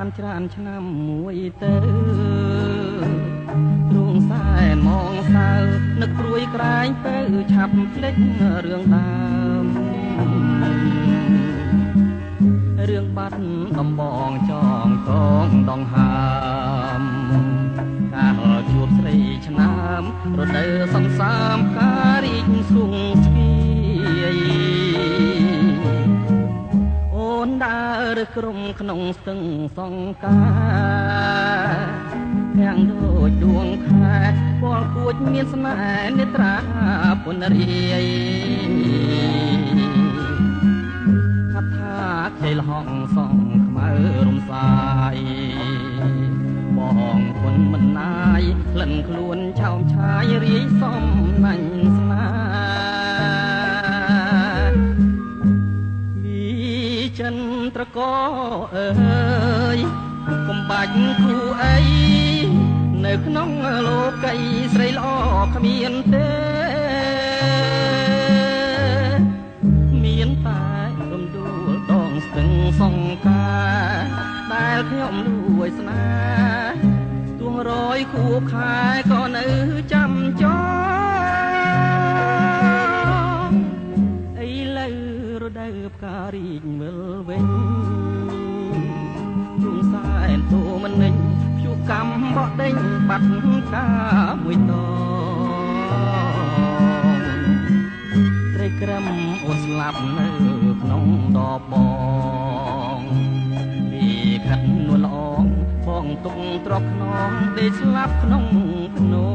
បានច្រើនឆ្នាំមួយទៅទ្រង់សែនមកសៅនឹកព្រួយក្រែងទៅឆាប់ភ្លេចរឿងដើមរឿងបាត់ដំបងចងកងដងហើមកាលជួបស្រីឆ្នាំរដូវសំសាមការរីកស្គង់ស្គីអូនដើរក្រុមក្នុងស្ទឹងសង្ការទាំងដូចដួងខែពលគួចមានស្នេហ៍នេត្រាពុនរាយថាខ្ចីលហងសងខ្មៅរំសាយបងគុណមិនណាយក្លិនខ្លួនឆោមឆាយរាយសំណាញ់ស្នាវិចិនត្រកអើយកុំបាច់គូអីនៅក្នុងលោកីស្រីល្អគ្មានទេមានតែរំដួលដងស្ទឹងសង្ការដែលខ្ញុំលួចស្នេហ៍ទួងរយគូខែក៏នៅចាំចងឥឡូវរដូវផ្ការីកវិលវិញជួងសែនទូមិននិញភ្យុកម្មបដេញបាត់កាមួយតត្រីក្រឹមអូនស្លាប់នៅក្នុងដបបងពីខិតនួនល្អងបងទុកទ្រពខ្នងដេកស្លាប់ក្នុងភ្នោ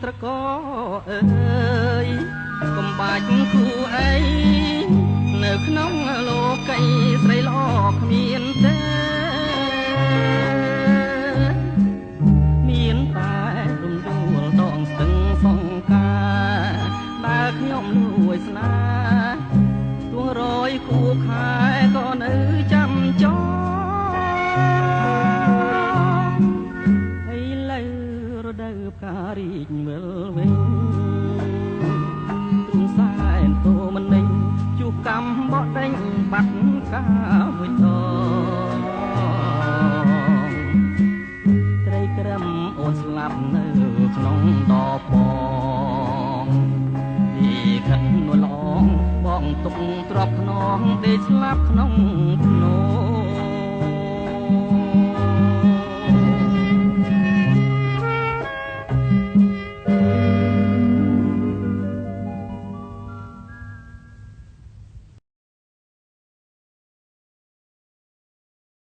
ត្រកអើយកុំបាច់គូអីនៅក្នុងលោកីស្រីល្អគ្មានទេមានតែរំដួលដងស្ទឹងសង្ការដែលខ្ញុំលួចស្នេហ៍ទួងរយគូខែក៏នៅចាំចងការរីកវិលវិញទ្រង់សែនតូមិននិញជួបកម្មបដេញបាត់កាមួយតត្រីក្រឹមអូនស្លាប់នៅក្នុងដបបងពីខិននួនល្អងបងទុកទ្រពខ្នងដេកស្លាប់ក្នុងភ្នោ